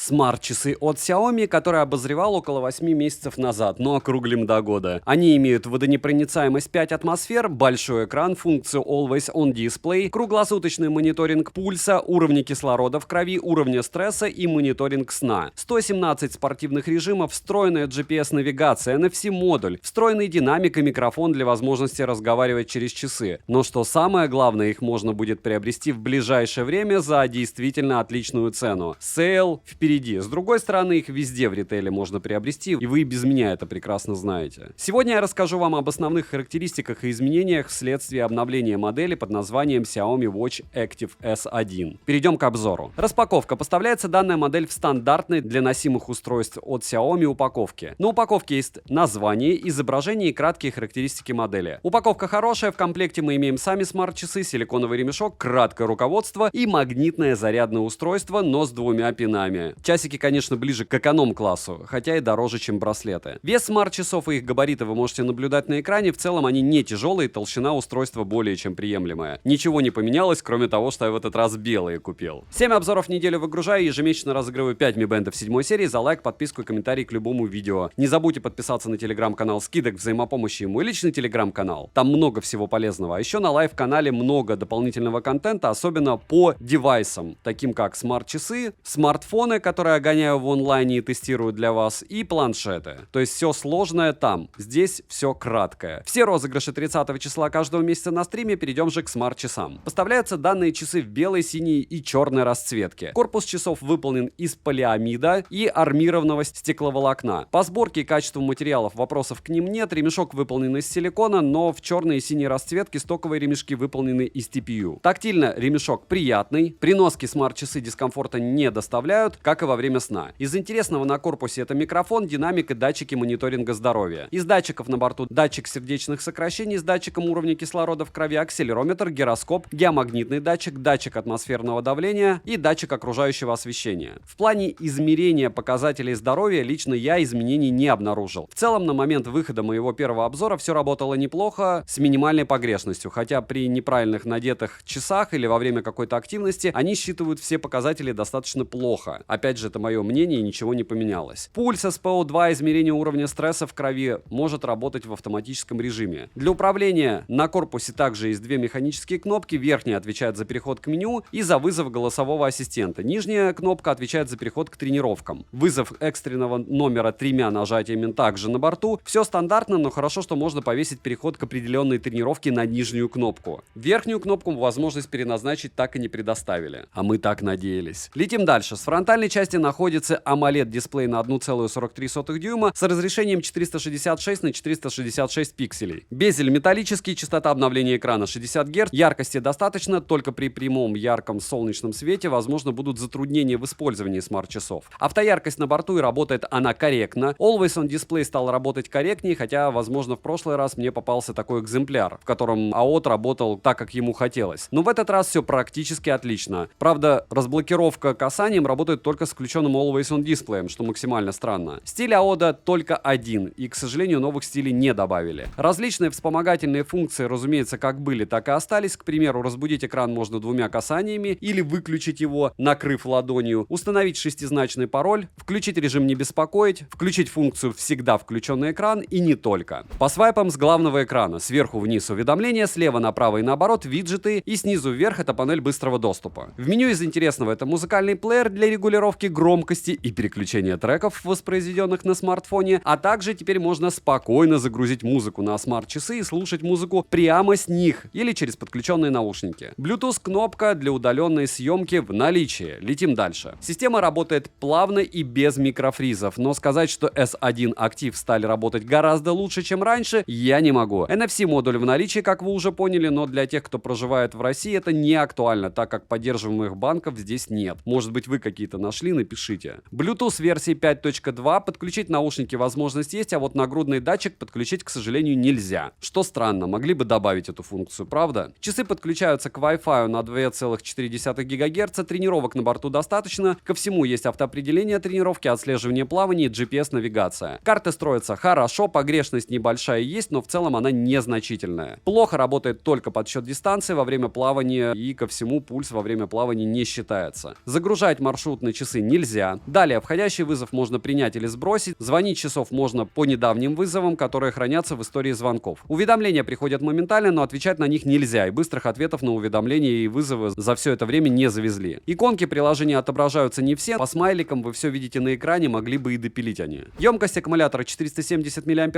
Смарт-часы от Xiaomi, которые обозревал около 8 месяцев назад, но округлим до года. Они имеют водонепроницаемость 5 атмосфер, большой экран, функцию Always On Display, круглосуточный мониторинг пульса, уровня кислорода в крови, уровня стресса и мониторинг сна. 117 спортивных режимов, встроенная GPS-навигация, NFC-модуль, встроенный динамик и микрофон для возможности разговаривать через часы. Но что самое главное, их можно будет приобрести в ближайшее время за действительно отличную цену. Сейл впереди. С другой стороны, их везде в ритейле можно приобрести, и вы и без меня это прекрасно знаете. Сегодня я расскажу вам об основных характеристиках и изменениях вследствие обновления модели под названием Xiaomi Watch Active S1. Перейдем к обзору. Распаковка. Поставляется данная модель в стандартной для носимых устройств от Xiaomi упаковке. На упаковке есть название, изображение и краткие характеристики модели. Упаковка хорошая, в комплекте мы имеем сами смарт-часы, силиконовый ремешок, краткое руководство и магнитное зарядное устройство, но с двумя пинами. Часики, конечно, ближе к эконом-классу, хотя и дороже, чем браслеты. Вес смарт-часов и их габариты вы можете наблюдать на экране. В целом они не тяжелые, толщина устройства более чем приемлемая. Ничего не поменялось, кроме того, что я в этот раз белые купил. 7 обзоров в неделю выгружаю, ежемесячно разыгрываю 5 Mi Band 7 серии за лайк, подписку и комментарий к любому видео. Не забудьте подписаться на телеграм-канал скидок, взаимопомощи и мой личный телеграм-канал. Там много всего полезного. А еще на лайв-канале много дополнительного контента, особенно по девайсам, таким как смарт-часы, смартфоны, которые я гоняю в онлайне и тестирую для вас, и планшеты. То есть все сложное там. Здесь все краткое. Все розыгрыши 30 числа каждого месяца на стриме. Перейдем же к смарт-часам. Поставляются данные часы в белой, синей и черной расцветке. Корпус часов выполнен из полиамида и армированного стекловолокна. По сборке и качеству материалов вопросов к ним нет. Ремешок выполнен из силикона, но в черной и синей расцветке стоковые ремешки выполнены из TPU. Тактильно ремешок приятный. При носке смарт-часы дискомфорта не доставляют, как и во время сна. Из интересного на корпусе это микрофон, динамик и датчики мониторинга здоровья. Из датчиков на борту датчик сердечных сокращений с датчиком уровня кислорода в крови, акселерометр, гироскоп, геомагнитный датчик, датчик атмосферного давления и датчик окружающего освещения. В плане измерения показателей здоровья лично я изменений не обнаружил. В целом, на момент выхода моего первого обзора все работало неплохо, с минимальной погрешностью, хотя при неправильных надетых часах или во время какой-то активности они считывают все показатели достаточно плохо. Опять же, это мое мнение, ничего не поменялось. Пульс SPO2, измерение уровня стресса в крови, может работать в автоматическом режиме. Для управления на корпусе также есть две механические кнопки. Верхняя отвечает за переход к меню и за вызов голосового ассистента. Нижняя кнопка отвечает за переход к тренировкам. Вызов экстренного номера 3 нажатиями также на борту. Все стандартно, но хорошо, что можно повесить переход к определенной тренировке на нижнюю кнопку. Верхнюю кнопку возможность переназначить так и не предоставили. А мы так надеялись. Летим дальше. С фронтальной части находится AMOLED-дисплей на 1,43 дюйма с разрешением 466 на 466 пикселей. Безель металлический, частота обновления экрана 60 Гц. Яркости достаточно, только при прямом ярком солнечном свете возможно будут затруднения в использовании смарт-часов. Автояркость на борту и работает она корректно. Always On Display стал работать корректнее, хотя, возможно, в прошлый раз мне попался такой экземпляр, в котором АОТ работал так, как ему хотелось. Но в этот раз все практически отлично. Правда, разблокировка касанием работает только с включенным Always On Display, что максимально странно. Стиль AOD только один, и, к сожалению, новых стилей не добавили. Различные вспомогательные функции, разумеется, как были, так и остались. К примеру, разбудить экран можно двумя касаниями или выключить его, накрыв ладонью, установить шестизначный пароль, включить режим «Не беспокоить», включить функцию «Всегда включенный экран» и не только. По свайпам с главного экрана сверху вниз уведомления, слева направо и наоборот виджеты, и снизу вверх это панель быстрого доступа. В меню из интересного это музыкальный плеер для регулировки громкости и переключения треков, воспроизведенных на смартфоне, а также теперь можно спокойно загрузить музыку на смарт-часы и слушать музыку прямо с них или через подключенные наушники. Bluetooth кнопка для удаленной съемки в наличии. Летим дальше. Система работает плавно и без микрофризов, но сказать, что S1 Active стали работать гораздо лучше, чем раньше, я не могу. NFC-модуль в наличии, как вы уже поняли, но для тех, кто проживает в России, это не актуально, так как поддерживаемых банков здесь нет. Может быть, вы какие-то нашли, напишите. Bluetooth версии 5.2, подключить наушники возможность есть, а вот нагрудный датчик подключить, к сожалению, нельзя. Что странно, могли бы добавить эту функцию, правда? Часы подключаются к Wi-Fi на 2,4 ГГц, тренировок на борту достаточно, ко всему есть автоопределение тренировки, отслеживание плавания и GPS-навигация. Карты строятся хорошо, погрешность небольшая есть, но в целом она незначительная. Плохо работает только подсчет дистанции во время плавания, и ко всему пульс во время плавания не считается. Загружать маршрут на часы часы нельзя. Далее, входящий вызов можно принять или сбросить. Звонить часов можно по недавним вызовам, которые хранятся в истории звонков. Уведомления приходят моментально, но отвечать на них нельзя, и быстрых ответов на уведомления и вызовы за все это время не завезли. Иконки приложения отображаются не все, по смайликам вы все видите на экране, могли бы и допилить они. Емкость аккумулятора 470 мАч,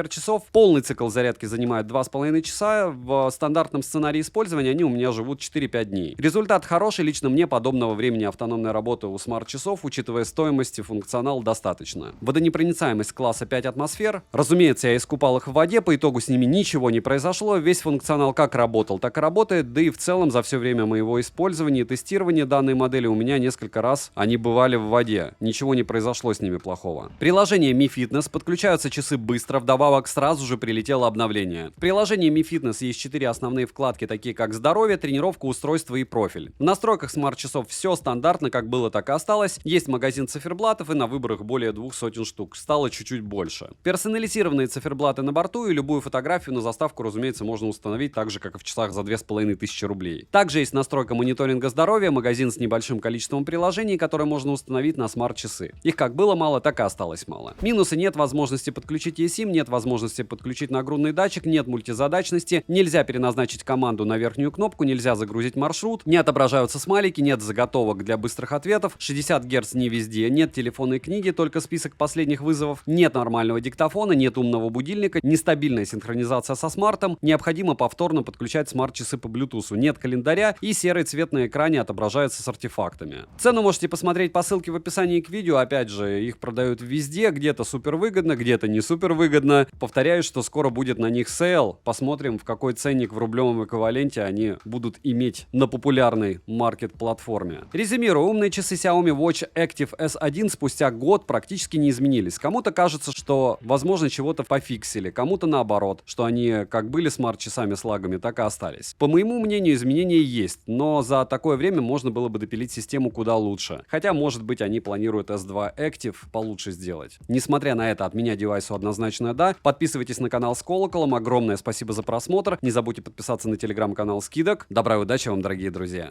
полный цикл зарядки занимает 2,5 часа, в стандартном сценарии использования они у меня живут 4-5 дней. Результат хороший, лично мне подобного времени автономной работы у смарт-часов, учитывая стоимость и функционал, достаточно. Водонепроницаемость класса 5 атмосфер. Разумеется, я искупал их в воде, по итогу с ними ничего не произошло, весь функционал как работал, так и работает, да и в целом за все время моего использования и тестирования данной модели у меня несколько раз они бывали в воде, ничего не произошло с ними плохого. Приложение Mi Fitness, подключаются часы быстро, вдобавок сразу же прилетело обновление. В приложении Mi Fitness есть 4 основные вкладки, такие как здоровье, тренировка, устройство и профиль. В настройках смарт-часов все стандартно, как было, так и осталось. Есть магазин циферблатов, и на выборах более 200 штук, стало чуть-чуть больше. Персонализированные циферблаты на борту, и любую фотографию на заставку, разумеется, можно установить так же, как и в часах за 2500 рублей. Также есть настройка мониторинга здоровья, магазин с небольшим количеством приложений, которые можно установить на смарт-часы. Их как было мало, так и осталось мало. Минусы: нет возможности подключить eSIM, нет возможности подключить нагрудный датчик, нет мультизадачности, нельзя переназначить команду на верхнюю кнопку, нельзя загрузить маршрут, не отображаются смайлики, нет заготовок для быстрых ответов, 60 Гц не везде, нет телефонной книги, только список последних вызовов, нет нормального диктофона, нет умного будильника, нестабильная синхронизация со смартом, необходимо повторно подключать смарт-часы по Bluetooth, нет календаря и серый цвет на экране отображается с артефактами. Цену можете посмотреть по ссылке в описании к видео, опять же, их продают везде, где-то супер выгодно, где-то не супер выгодно. Повторяю, что скоро будет на них сейл, посмотрим, в какой ценник в рублевом эквиваленте они будут иметь на популярной маркет-платформе. Резюмирую, умные часы Xiaomi Watch Active S1 спустя год практически не изменились. Кому-то кажется, что, возможно, чего-то пофиксили, кому-то наоборот, что они как были смарт-часами с лагами, так и остались. По моему мнению, изменения есть, но за такое время можно было бы допилить систему куда лучше. Хотя, может быть, они планируют S2 Active получше сделать. Несмотря на это, от меня девайсу однозначно да. Подписывайтесь на канал с колоколом. Огромное спасибо за просмотр. Не забудьте подписаться на телеграм-канал Скидок. Добра и удачи вам, дорогие друзья.